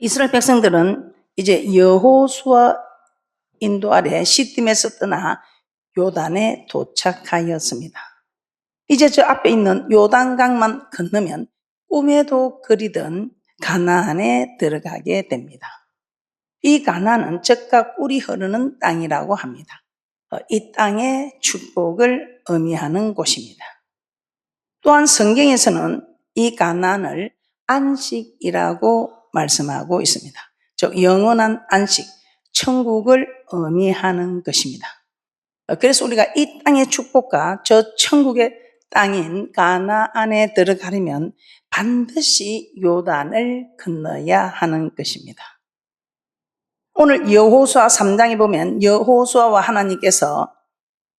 이스라엘 백성들은 이제 여호수아 인도 아래 시딤에서 떠나 요단에 도착하였습니다. 이제 저 앞에 있는 요단강만 건너면 꿈에도 그리던 가나안에 들어가게 됩니다. 이 가나안은 젖과 꿀이 흐르는 땅이라고 합니다. 이 땅의 축복을 의미하는 곳입니다. 또한 성경에서는 이 가나안을 안식이라고 말씀하고 있습니다. 즉 영원한 안식, 천국을 의미하는 것입니다. 그래서 우리가 이 땅의 축복과 저 천국의 땅인 가나안에 들어가려면 반드시 요단을 건너야 하는 것입니다. 오늘 여호수아 3장에 보면 여호수아와 하나님께서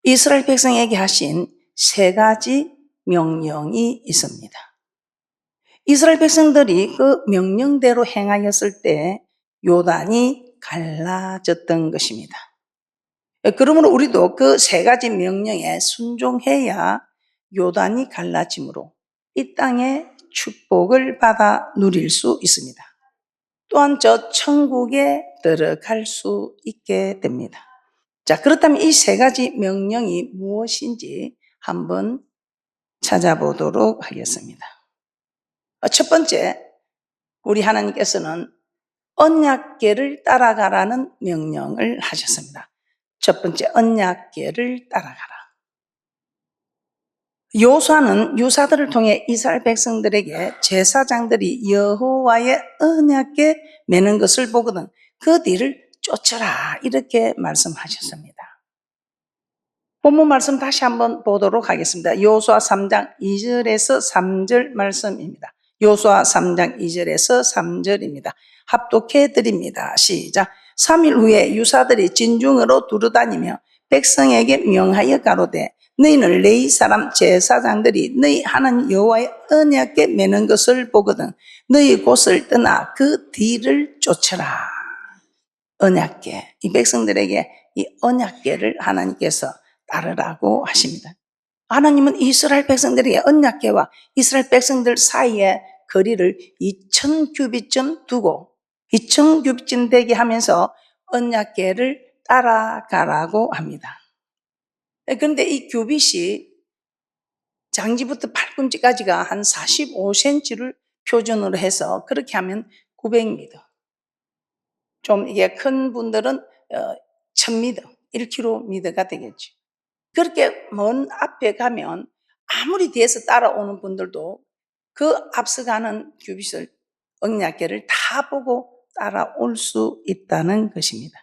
이스라엘 백성에게 하신 세 가지 명령이 있습니다. 이스라엘 백성들이 그 명령대로 행하였을 때 요단이 갈라졌던 것입니다. 그러므로 우리도 그 세 가지 명령에 순종해야 요단이 갈라짐으로 이 땅의 축복을 받아 누릴 수 있습니다. 또한 저 천국에 들어갈 수 있게 됩니다. 자, 그렇다면 이 세 가지 명령이 무엇인지 한번 찾아보도록 하겠습니다. 첫 번째, 우리 하나님께서는 언약궤를 따라가라는 명령을 하셨습니다. 첫 번째, 언약궤를 따라가라. 여호수아는 유사들을 통해 이스라엘 백성들에게 제사장들이 여호와의 언약궤 매는 것을 보거든 그 뒤를 쫓아라 이렇게 말씀하셨습니다. 본문 말씀 다시 한번 보도록 하겠습니다. 여호수아 3장 2절에서 3절 말씀입니다. 여호수아 3장 2절에서 3절입니다. 합독해 드립니다. 시작. 3일 후에 유사들이 진중으로 두루다니며 백성에게 명하여 가로되 너희는 레위 사람 제사장들이 너희 하나님 여호와의 언약궤 매는 것을 보거든 너희 곳을 떠나 그 뒤를 쫓아라. 언약궤, 이 백성들에게 이 언약궤를 하나님께서 따르라고 하십니다. 하나님은 이스라엘 백성들에게 언약궤와 이스라엘 백성들 사이에 거리를 2000규빗쯤 두고 2000규빗쯤 되게 하면서 언약궤를 따라가라고 합니다. 그런데 이 규빗이 장지부터 팔꿈치까지가 한 45cm를 표준으로 해서 그렇게 하면 900m. 좀 이게 큰 분들은 1000m, 1km가 되겠죠. 그렇게 먼 앞에 가면 아무리 뒤에서 따라오는 분들도 그 앞서가는 규빗을 언약궤를 다 보고 따라올 수 있다는 것입니다.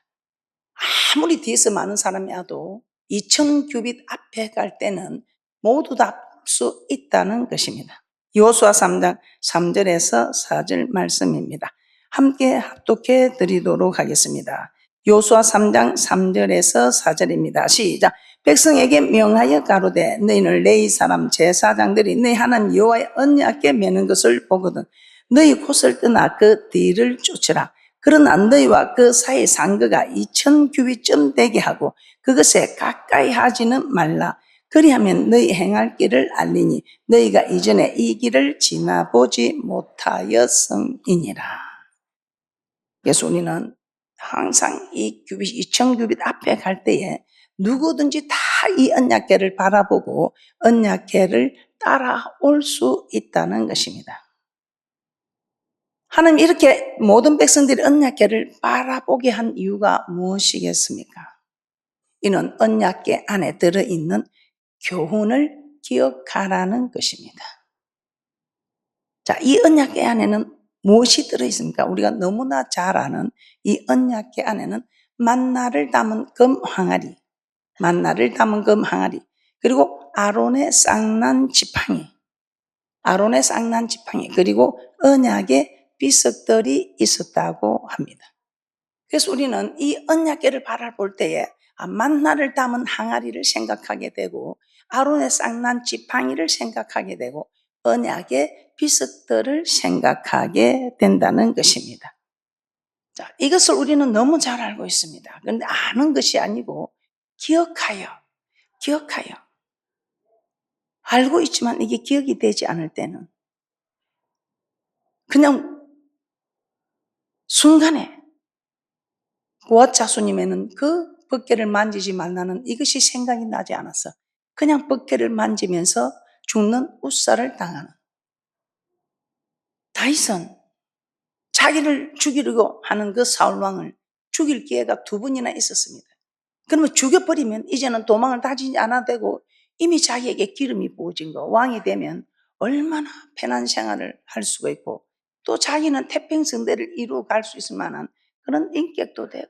아무리 뒤에서 많은 사람이 와도 2000규빗 앞에 갈 때는 모두 다 볼 수 있다는 것입니다. 여호수아 3장 3절에서 4절 말씀입니다. 함께 합독해 드리도록 하겠습니다. 여호수아 3장 3절에서 4절입니다. 시작. 백성에게 명하여 가로되 너희는 레위 사람 제사장들이 너희 하나님 여호와의 언약궤 매는 것을 보거든 너희 곳을 떠나 그 뒤를 쫓으라. 그러나 너희와 그 사이 상거가 2000규빗쯤 되게 하고 그것에 가까이 하지는 말라. 그리하면 너희 행할 길을 알리니 너희가 이전에 이 길을 지나보지 못하였음이니라. 그래서 우리는 항상 이 규빗 2000규빗 앞에 갈 때에 누구든지 다 이 언약궤를 바라보고 언약궤를 따라올 수 있다는 것입니다. 하나님 이렇게 모든 백성들이 언약궤를 바라보게 한 이유가 무엇이겠습니까? 이는 언약궤 안에 들어있는 교훈을 기억하라는 것입니다. 자, 이 언약궤 안에는 무엇이 들어있습니까? 우리가 너무나 잘 아는 이 언약궤 안에는 만나를 담은 금 항아리, 만나를 담은 금 항아리, 그리고 아론의 쌍난 지팡이, 아론의 쌍난 지팡이, 그리고 언약의 비석들이 있었다고 합니다. 그래서 우리는 이 언약궤를 바라볼 때에 만나를 담은 항아리를 생각하게 되고 아론의 쌍난 지팡이를 생각하게 되고 언약의 비석들을 생각하게 된다는 것입니다. 자, 이것을 우리는 너무 잘 알고 있습니다. 그런데 아는 것이 아니고 기억하여 알고 있지만 이게 기억이 되지 않을 때는 그냥 순간에 고아 자수님에는 그 벗개를 만지지 말라는 이것이 생각이 나지 않았어. 그냥 벗개를 만지면서 죽는 웃살을 당하는. 다윗은 자기를 죽이려고 하는 그 사울왕을 죽일 기회가 2번이나 있었습니다. 그러면 죽여버리면 이제는 도망을 다지지 않아도 되고 이미 자기에게 기름이 부어진 거, 왕이 되면 얼마나 편한 생활을 할 수가 있고 또 자기는 태평성대를 이루어 갈 수 있을 만한 그런 인격도 되고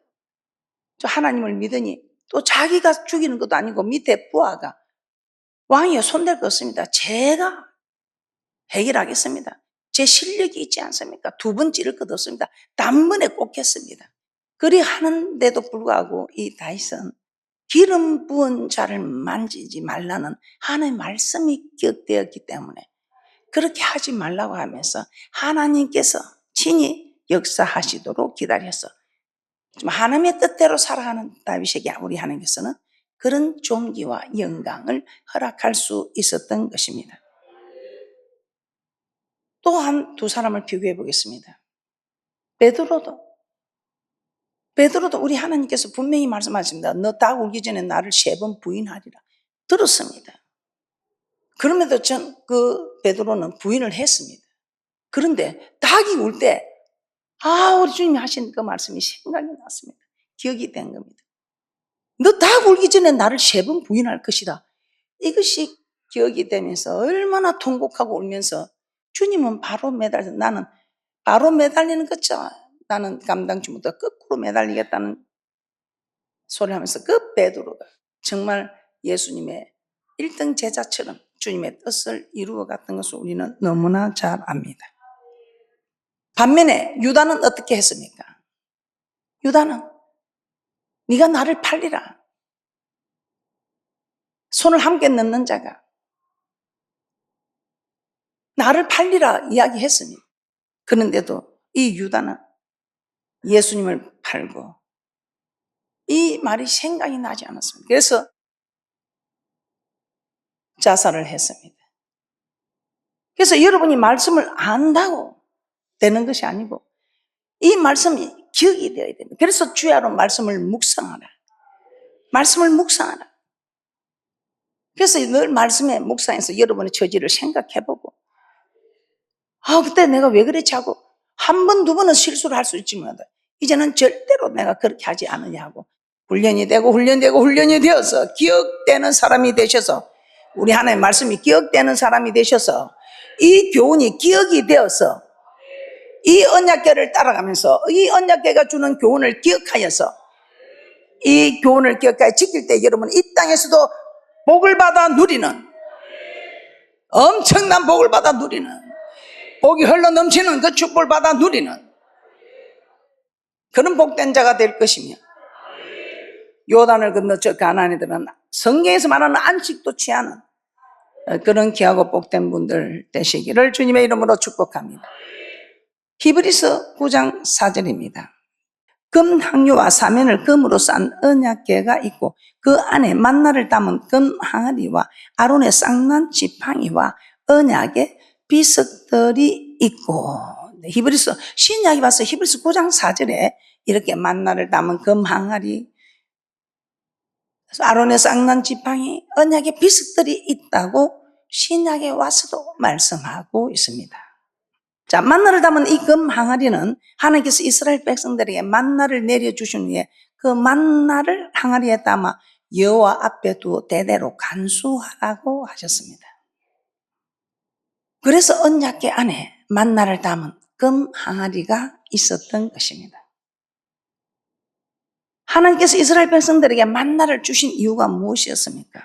또 하나님을 믿으니 또 자기가 죽이는 것도 아니고 밑에 부하가 왕이여 손댈 거 없습니다. 제가 해결하겠습니다. 제 실력이 있지 않습니까? 2번 찌를 것 없습니다. 단번에 꽂겠습니다. 그리 하는데도 불구하고 이 다윗은 기름 부은 자를 만지지 말라는 하나님의 말씀이 기억되었기 때문에 그렇게 하지 말라고 하면서 하나님께서 친히 역사하시도록 기다렸어. 하나님의 뜻대로 살아가는 다윗에게 우리 하나님께서는 그런 존귀와 영광을 허락할 수 있었던 것입니다. 또 한 2 사람을 비교해 보겠습니다. 베드로도 우리 하나님께서 분명히 말씀하십니다. 너 닭 울기 전에 나를 3번 부인하리라. 들었습니다. 그럼에도 그 베드로는 부인을 했습니다. 그런데 닭이 울 때, 우리 주님이 하신 그 말씀이 생각이 났습니다. 기억이 된 겁니다. 너 닭 울기 전에 나를 3번 부인할 것이다. 이것이 기억이 되면서 얼마나 통곡하고 울면서 주님은 바로 매달려, 나는 바로 매달리는 거죠. 나는 감당치 못해 거꾸로 매달리겠다는 소리 하면서 그 베드로가 정말 예수님의 1등 제자처럼 주님의 뜻을 이루어 갔던 것을 우리는 너무나 잘 압니다. 반면에 유다는 어떻게 했습니까? 유다는 네가 나를 팔리라. 손을 함께 넣는 자가 나를 팔리라 이야기했습니다. 그런데도 이 유다는 예수님을 팔고 이 말이 생각이 나지 않았습니다. 그래서 자살을 했습니다. 그래서 여러분이 말씀을 안다고 되는 것이 아니고 이 말씀이 기억이 되어야 됩니다. 그래서 주야로 말씀을 묵상하라. 말씀을 묵상하라. 그래서 늘 말씀에 묵상해서 여러분의 처지를 생각해보고 그때 내가 왜 그랬지 하고 1번, 2번은 실수를 할 수 있지만 이제는 절대로 내가 그렇게 하지 않으냐고 훈련이 되고 훈련이 되어서 기억되는 사람이 되셔서 우리 하나님의 말씀이 기억되는 사람이 되셔서 이 교훈이 기억이 되어서 이 언약궤를 따라가면서 이 언약궤가 주는 교훈을 기억하여서 이 교훈을 기억하여 지킬 때 여러분 이 땅에서도 복을 받아 누리는 엄청난 복을 받아 누리는 복이 흘러 넘치는 그 축복을 받아 누리는 그런 복된 자가 될 것이며 요단을 건너 저 가나안에들은 성경에서 말하는 안식도 취하는 그런 귀하고 복된 분들 되시기를 주님의 이름으로 축복합니다. 히브리서 9장 4절입니다. 금 항유와 사면을 금으로 싼 언약궤가 있고 그 안에 만나를 담은 금 항아리와 아론의 쌍난 지팡이와 언약의 비석들이 있고 히브리서 신약이 봐서 히브리서 9장 4절에 이렇게 만나를 담은 금 항아리 아론의 쌍난 지팡이 언약의 비석들이 있다고 신약에 와서도 말씀하고 있습니다. 자, 만나를 담은 이 금 항아리는 하나님께서 이스라엘 백성들에게 만나를 내려주신 후에 그 만나를 항아리에 담아 여호와 앞에 두어 대대로 간수하라고 하셨습니다. 그래서 언약궤 안에 만나를 담은 금 항아리가 있었던 것입니다. 하나님께서 이스라엘 백성들에게 만나를 주신 이유가 무엇이었습니까?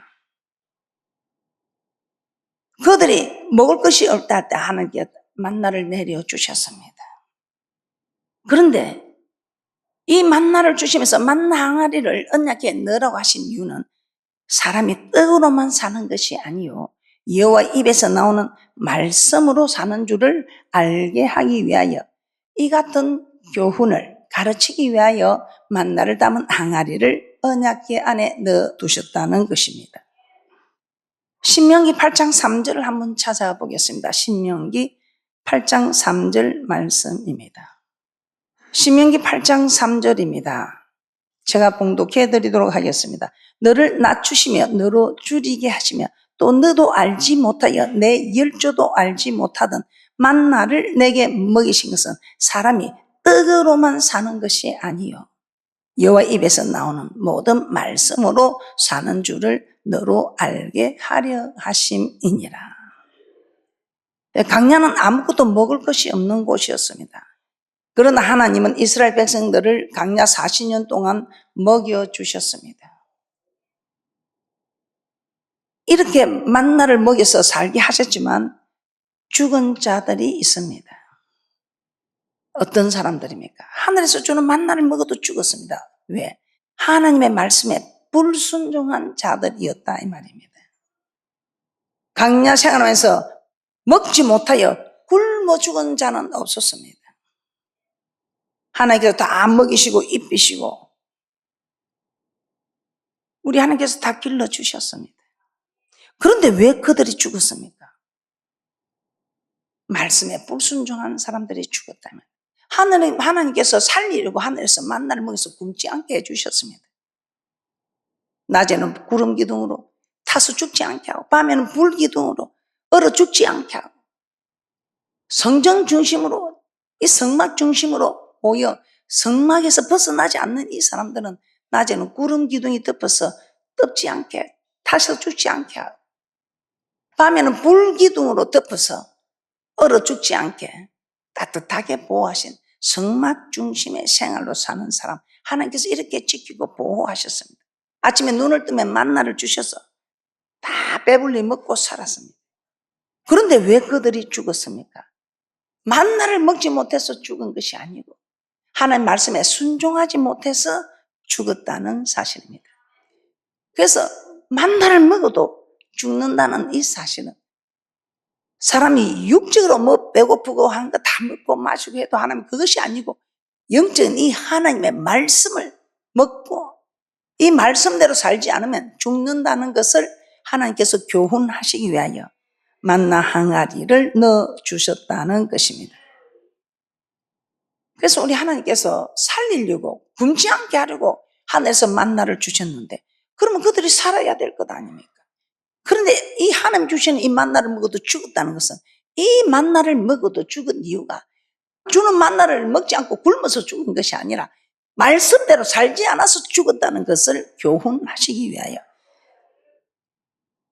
그들이 먹을 것이 없다 할 때 하나님께 만나를 내려주셨습니다. 그런데 이 만나를 주시면서 만나 항아리를 언약궤에 넣으라고 하신 이유는 사람이 떡으로만 사는 것이 아니요 여호와 입에서 나오는 말씀으로 사는 줄을 알게 하기 위하여 이 같은 교훈을 가르치기 위하여 만나를 담은 항아리를 언약궤 안에 넣어두셨다는 것입니다. 신명기 8장 3절을 한번 찾아보겠습니다. 신명기 8장 3절 말씀입니다. 신명기 8장 3절입니다. 제가 봉독해 드리도록 하겠습니다. 너를 낮추시며 너로 줄이게 하시며 또 너도 알지 못하여 내 열조도 알지 못하던 만나를 내게 먹이신 것은 사람이 떡으로만 사는 것이 아니요 여호와 입에서 나오는 모든 말씀으로 사는 줄을 너로 알게 하려 하심이니라. 광야는 아무것도 먹을 것이 없는 곳이었습니다. 그러나 하나님은 이스라엘 백성들을 광야 40년 동안 먹여주셨습니다. 이렇게 만나를 먹여서 살게 하셨지만 죽은 자들이 있습니다. 어떤 사람들입니까? 하늘에서 주는 만나를 먹어도 죽었습니다. 왜? 하나님의 말씀에 불순종한 자들이었다 이 말입니다. 광야 생활하면서 먹지 못하여 굶어 죽은 자는 없었습니다. 하나님께서 다 먹이시고 입히시고 우리 하나님께서 다 길러주셨습니다. 그런데 왜 그들이 죽었습니까? 말씀에 불순종한 사람들이 죽었다면 하나님께서 살리려고 하늘에서 만나를 먹여서 굶지 않게 해주셨습니다. 낮에는 구름 기둥으로 타서 죽지 않게 하고 밤에는 불 기둥으로 얼어 죽지 않게 하고 성전 중심으로 이 성막 중심으로 모여 성막에서 벗어나지 않는 이 사람들은 낮에는 구름 기둥이 덮어서 덮지 않게 타서 죽지 않게 하고 밤에는 불 기둥으로 덮어서 얼어 죽지 않게 따뜻하게 보호하신 성막 중심의 생활로 사는 사람 하나님께서 이렇게 지키고 보호하셨습니다. 아침에 눈을 뜨면 만나를 주셔서 다 배불리 먹고 살았습니다. 그런데 왜 그들이 죽었습니까? 만나를 먹지 못해서 죽은 것이 아니고 하나님 말씀에 순종하지 못해서 죽었다는 사실입니다. 그래서 만나를 먹어도 죽는다는 이 사실은 사람이 육적으로 뭐 배고프고 하는 거 다 먹고 마시고 해도 하나님 그것이 아니고 영적인 이 하나님의 말씀을 먹고 이 말씀대로 살지 않으면 죽는다는 것을 하나님께서 교훈하시기 위하여 만나 항아리를 넣어주셨다는 것입니다. 그래서 우리 하나님께서 살리려고 굶지 않게 하려고 하늘에서 만나를 주셨는데 그러면 그들이 살아야 될 것 아닙니까? 그런데 이 하나님 주시는 이 만나를 먹어도 죽었다는 것은 이 만나를 먹어도 죽은 이유가 주는 만나를 먹지 않고 굶어서 죽은 것이 아니라 말씀대로 살지 않아서 죽었다는 것을 교훈하시기 위하여.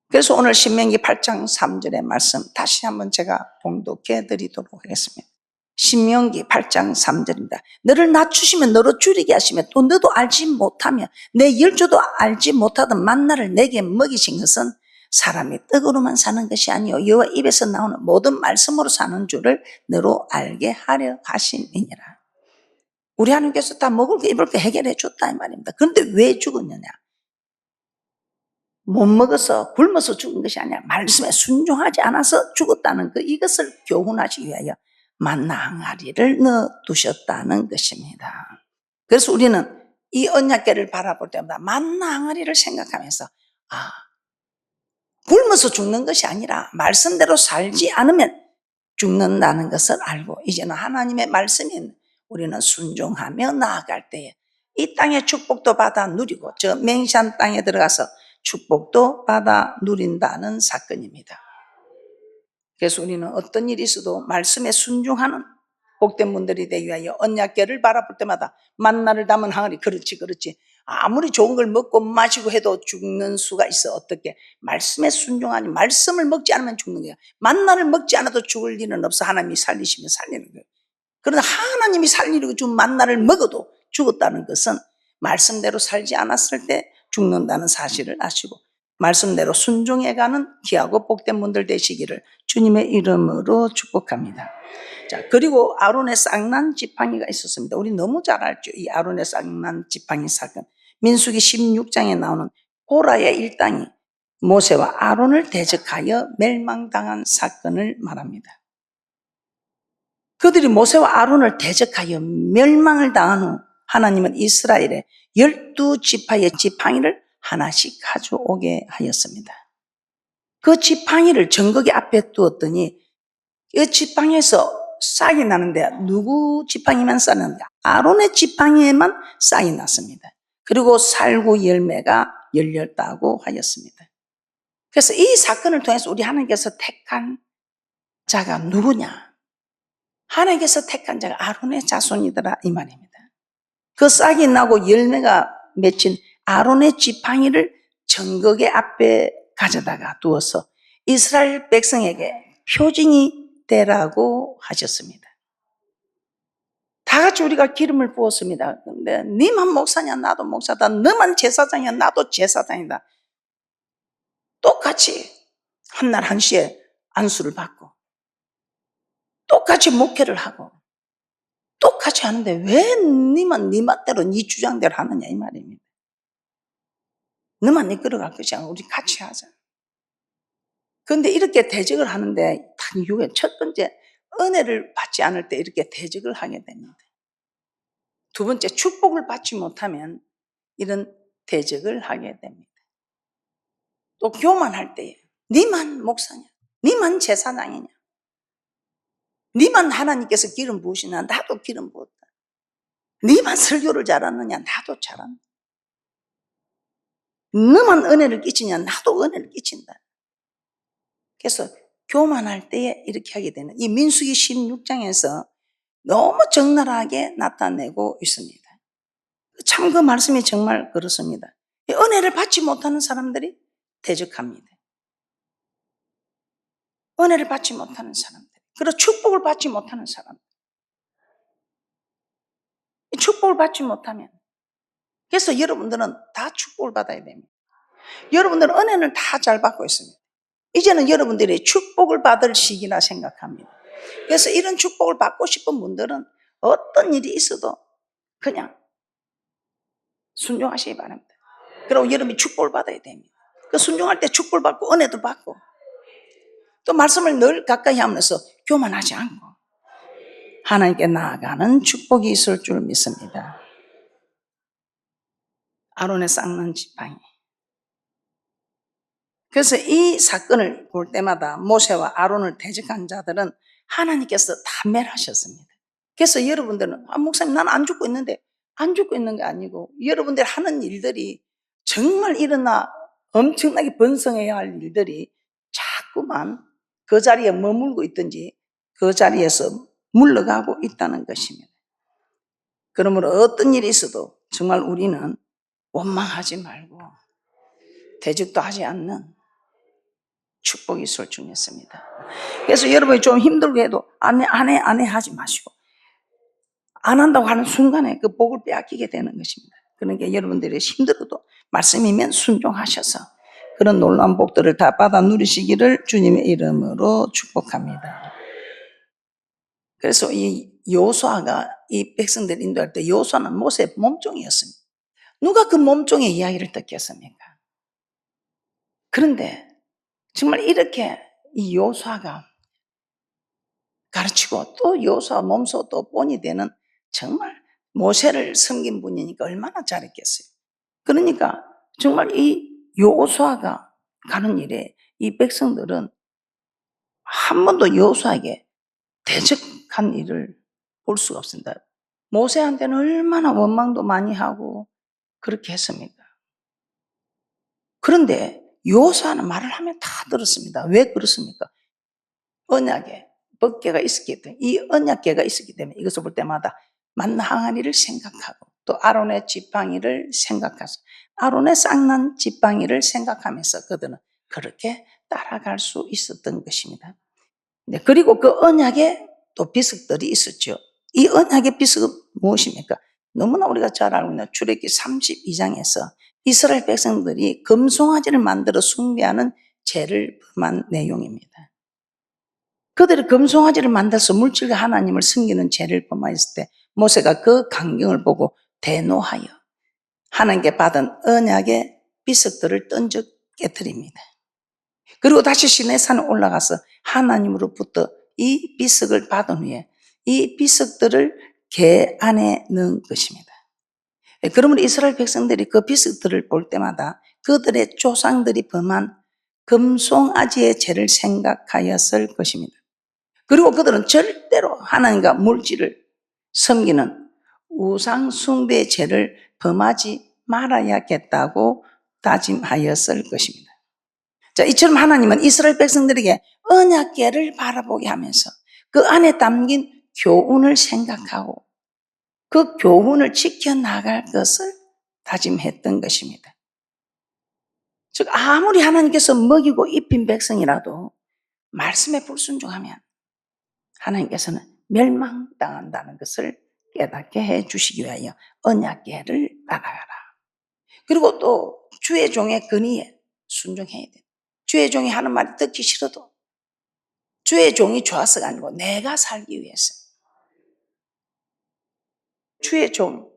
그래서 오늘 신명기 8장 3절의 말씀 다시 한번 제가 봉독해 드리도록 하겠습니다. 신명기 8장 3절입니다. 너를 낮추시면 너로 줄이게 하시며 또 너도 알지 못하며 내 열조도 알지 못하던 만나를 내게 먹이신 것은 사람이 떡으로만 사는 것이 아니요 여호와 입에서 나오는 모든 말씀으로 사는 줄을 너로 알게 하려 하심이니라. 우리 하나님께서 다 먹을 거 입을 거 해결해 줬다 이 말입니다. 그런데 왜 죽었느냐? 못 먹어서 굶어서 죽은 것이 아니라 말씀에 순종하지 않아서 죽었다는 이것을 교훈하시기 위하여 만나 항아리를 넣어두셨다는 것입니다. 그래서 우리는 이 언약궤를 바라볼 때마다 만나 항아리를 생각하면서 굶어서 죽는 것이 아니라 말씀대로 살지 않으면 죽는다는 것을 알고 이제는 하나님의 말씀인 우리는 순종하며 나아갈 때에 이 땅의 축복도 받아 누리고 저 맹시한 땅에 들어가서 축복도 받아 누린다는 사건입니다. 그래서 우리는 어떤 일이 있어도 말씀에 순종하는 복된 분들이 되기 위하여 언약궤를 바라볼 때마다 만나를 담은 항아리 그렇지 아무리 좋은 걸 먹고 마시고 해도 죽는 수가 있어. 어떻게? 말씀에 순종하니 말씀을 먹지 않으면 죽는 거야. 만나를 먹지 않아도 죽을 일은 없어. 하나님이 살리시면 살리는 거예요. 그러나 하나님이 살리려고 준 만나를 먹어도 죽었다는 것은 말씀대로 살지 않았을 때 죽는다는 사실을 아시고 말씀대로 순종해가는 귀하고 복된 분들 되시기를 주님의 이름으로 축복합니다. 자, 그리고 아론의 쌍난 지팡이가 있었습니다. 우리 너무 잘 알죠. 이 아론의 쌍난 지팡이 사건. 민수기 16장에 나오는 고라의 일당이 모세와 아론을 대적하여 멸망당한 사건을 말합니다. 그들이 모세와 아론을 대적하여 멸망을 당한 후 하나님은 이스라엘의 12지파의 지팡이를 하나씩 가져오게 하였습니다. 그 지팡이를 정거기 앞에 두었더니 이 지팡이에서 싹이 나는데 누구 지팡이만 쌌는가? 아론의 지팡이에만 싹이 났습니다. 그리고 살구 열매가 열렸다고 하였습니다. 그래서 이 사건을 통해서 우리 하나님께서 택한 자가 누구냐? 하나님께서 택한 자가 아론의 자손이더라 이 말입니다. 그 싹이 나고 열매가 맺힌 아론의 지팡이를 정극의 앞에 가져다가 두어서 이스라엘 백성에게 표징이 되라고 하셨습니다. 다 같이 우리가 기름을 부었습니다. 근데 니만 목사냐 나도 목사다. 너만 제사장이야 나도 제사장이다. 똑같이 한날 한시에 안수를 받고 똑같이 목회를 하고 똑같이 하는데 왜 니만 니 맛대로 니 주장대로 하느냐 이 말입니다. 너만 이끌어갈 것이 아니라 우리 같이 하자. 그런데 이렇게 대적을 하는데 딱 이유가 첫 번째 은혜를 받지 않을 때 이렇게 대적을 하게 됩니다. 두 번째 축복을 받지 못하면 이런 대적을 하게 됩니다. 또 교만할 때에 니만 목사냐 니만 제사장이냐 니만 하나님께서 기름 부으시나 나도 기름 부었다. 니만 설교를 잘하느냐 나도 잘한다. 너만 은혜를 끼치냐 나도 은혜를 끼친다. 그래서 교만할 때에 이렇게 하게 되는 이 민수기 16장에서 너무 적나라하게 나타내고 있습니다. 참 그 말씀이 정말 그렇습니다. 은혜를 받지 못하는 사람들이 대적합니다. 은혜를 받지 못하는 사람들, 그리고 축복을 받지 못하는 사람들, 축복을 받지 못하면, 그래서 여러분들은 다 축복을 받아야 됩니다. 여러분들은 은혜를 다 잘 받고 있습니다. 이제는 여러분들이 축복을 받을 시기라 생각합니다. 그래서 이런 축복을 받고 싶은 분들은 어떤 일이 있어도 그냥 순종하시기 바랍니다. 그리고 여러분이 축복을 받아야 됩니다. 그 순종할 때 축복을 받고 은혜도 받고 또 말씀을 늘 가까이 하면서 교만하지 않고 하나님께 나아가는 축복이 있을 줄 믿습니다. 아론의 쌍난 지팡이. 그래서 이 사건을 볼 때마다 모세와 아론을 대적한 자들은 하나님께서 다 멸하셨습니다. 그래서 여러분들은 목사님 나는 안 죽고 있는데 안 죽고 있는 게 아니고 여러분들 하는 일들이 정말 일어나 엄청나게 번성해야 할 일들이 자꾸만 그 자리에 머물고 있든지 그 자리에서 물러가고 있다는 것입니다. 그러므로 어떤 일이 있어도 정말 우리는 원망하지 말고 대적도 하지 않는 축복이 있을 줄 믿습니다. 그래서 여러분이 좀 힘들게 해도 안 해 하지 마시고 안 한다고 하는 순간에 그 복을 빼앗기게 되는 것입니다. 그러니까 여러분들이 힘들어도 말씀이면 순종하셔서 그런 놀라운 복들을 다 받아 누리시기를 주님의 이름으로 축복합니다. 그래서 이 여호수아가 이 백성들 인도할 때 여호수아는 모세의 몸종이었습니다. 누가 그 몸종의 이야기를 듣겠습니까? 그런데 정말 이렇게 이 여호수아가 가르치고 또 여호수아 몸소 또 본이 되는 정말 모세를 섬긴 분이니까 얼마나 잘했겠어요. 그러니까 정말 이 여호수아가 가는 일에 이 백성들은 한 번도 여호수아에게 대적한 일을 볼 수가 없습니다. 모세한테는 얼마나 원망도 많이 하고 그렇게 했습니까? 그런데 여호수아는 말을 하면 다 들었습니다. 왜 그렇습니까? 언약에 법궤가 있었기 때문에 이 언약궤가 있었기 때문에 이것을 볼 때마다 만나 항아리를 생각하고 또 아론의 지팡이를 생각해서 아론의 쌍난 지팡이를 생각하면서 그들은 그렇게 따라갈 수 있었던 것입니다. 그리고 그 언약에 또 비석들이 있었죠. 이 언약의 비석은 무엇입니까? 너무나 우리가 잘 알고 있는 출애굽기 32장에서 이스라엘 백성들이 금송아지를 만들어 숭배하는 죄를 범한 내용입니다. 그들이 금송아지를 만들어서 물질과 하나님을 섬기는 죄를 범하였을 때 모세가 그 광경을 보고 대노하여 하나님께 받은 언약의 비석들을 던져 깨뜨립니다. 그리고 다시 시내산에 올라가서 하나님으로부터 이 비석을 받은 후에 이 비석들을 궤 안에 넣은 것입니다. 그러므로 이스라엘 백성들이 그 비석들을 볼 때마다 그들의 조상들이 범한 금송아지의 죄를 생각하였을 것입니다. 그리고 그들은 절대로 하나님과 물질을 섬기는 우상 숭배 죄를 범하지 말아야겠다고 다짐하였을 것입니다. 자, 이처럼 하나님은 이스라엘 백성들에게 언약궤를 바라보게 하면서 그 안에 담긴 교훈을 생각하고 그 교훈을 지켜나갈 것을 다짐했던 것입니다. 즉 아무리 하나님께서 먹이고 입힌 백성이라도 말씀에 불순종하면 하나님께서는 멸망당한다는 것을 깨닫게 해주시기 위하여 언약궤를 따라가라. 그리고 또 주의 종의 건의에 순종해야 돼. 주의 종이 하는 말이 듣기 싫어도 주의 종이 좋아서가 아니고 내가 살기 위해서. 주의 종.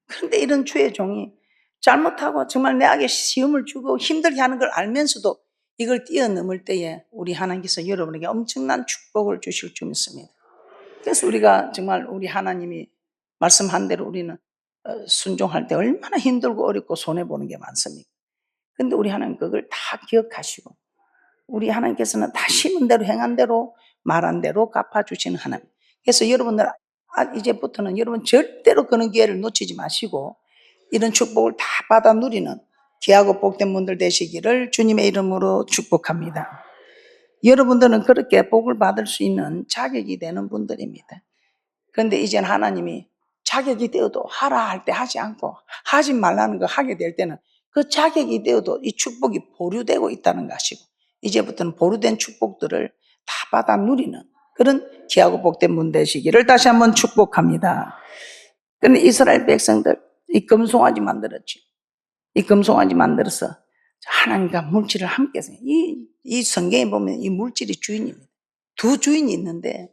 그런데 이런 주의 종이 잘못하고 정말 내에게 시험을 주고 힘들게 하는 걸 알면서도 이걸 뛰어넘을 때에 우리 하나님께서 여러분에게 엄청난 축복을 주실 줄 믿습니다. 그래서 우리가 정말 우리 하나님이 말씀한 대로 우리는 순종할 때 얼마나 힘들고 어렵고 손해보는 게 많습니까? 근데 우리 하나님 그걸 다 기억하시고 우리 하나님께서는 다 심은 대로 행한 대로 말한 대로 갚아주시는 하나님. 그래서 여러분들 이제부터는 여러분 절대로 그런 기회를 놓치지 마시고 이런 축복을 다 받아 누리는 귀하고 복된 분들 되시기를 주님의 이름으로 축복합니다. 여러분들은 그렇게 복을 받을 수 있는 자격이 되는 분들입니다. 그런데 이제는 하나님이 자격이 되어도 하라 할 때 하지 않고 하지 말라는 거 하게 될 때는 그 자격이 되어도 이 축복이 보류되고 있다는 것이고 이제부터는 보류된 축복들을 다 받아 누리는 그런 귀하고 복된 분 되시기를 다시 한번 축복합니다. 그런데 이스라엘 백성들 이 금송아지 만들었지. 이 금송아지 만들어서 하나님과 물질을 함께 했어요. 이 성경에 보면 이 물질이 주인입니다. 두 주인이 있는데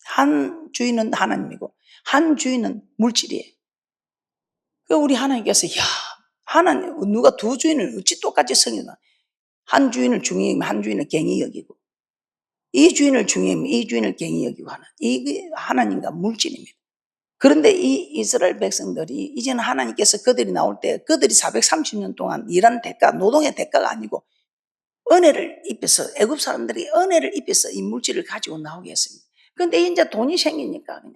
한 주인은 하나님이고 한 주인은 물질이에요. 우리 하나님께서 하나님 누가 두 주인을 어찌 똑같이 섬기나? 한 주인을 중히 여기면 한 주인을 갱히 여기고 이 주인을 중히 여기면 이 주인을 갱히 여기고 하는 이게 하나님과 물질입니다. 그런데 이 이스라엘 백성들이 이제는 하나님께서 그들이 나올 때 그들이 430년 동안 일한 대가 노동의 대가가 아니고 은혜를 입혀서 애굽 사람들이 은혜를 입혀서 이 물질을 가지고 나오게 했습니다. 그런데 이제 돈이 생기니까 그냥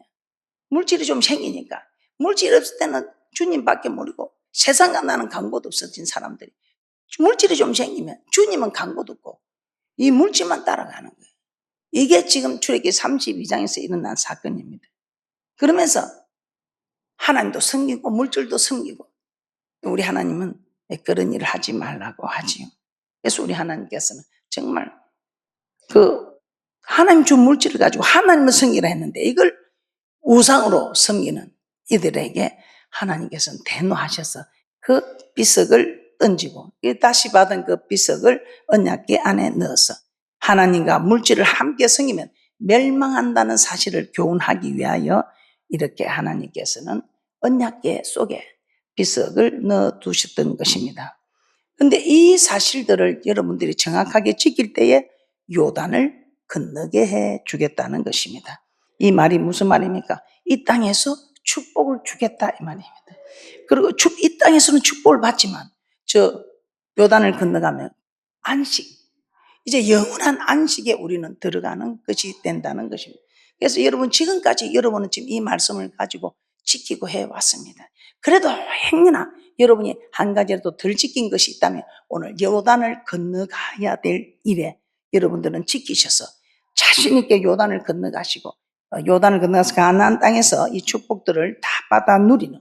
물질이 좀 생기니까 물질이 없을 때는 주님밖에 모르고 세상과 나는 간고도 없어진 사람들이 물질이 좀 생기면 주님은 간고도 없고 이 물질만 따라가는 거예요. 이게 지금 출애굽기 32장에서 일어난 사건입니다. 그러면서 하나님도 섬기고 물질도 섬기고 우리 하나님은 그런 일을 하지 말라고 하지요. 그래서 우리 하나님께서는 정말 하나님 준 물질을 가지고 하나님을 섬기라 했는데 이걸 우상으로 섬기는 이들에게 하나님께서는 대노하셔서 그 비석을 던지고 다시 받은 그 비석을 언약궤 안에 넣어서 하나님과 물질을 함께 섬기면 멸망한다는 사실을 교훈하기 위하여 이렇게 하나님께서는 언약궤 속에 비석을 넣어두셨던 것입니다. 그런데 이 사실들을 여러분들이 정확하게 지킬 때에 요단을 건너게 해주겠다는 것입니다. 이 말이 무슨 말입니까? 이 땅에서 축복을 주겠다 이 말입니다. 그리고 이 땅에서는 축복을 받지만 저 요단을 건너가면 안식, 이제 영원한 안식에 우리는 들어가는 것이 된다는 것입니다. 그래서 여러분 지금까지 여러분은 지금 이 말씀을 가지고 지키고 해왔습니다. 그래도 행여나 여러분이 한 가지라도 덜 지킨 것이 있다면 오늘 요단을 건너가야 될 일에 여러분들은 지키셔서 자신 있게 요단을 건너가시고 요단을 건너가서 가나안 땅에서 이 축복들을 다 받아 누리는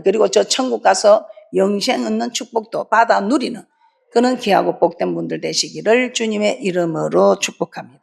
그리고 저 천국 가서 영생 얻는 축복도 받아 누리는 그런 귀하고 복된 분들 되시기를 주님의 이름으로 축복합니다.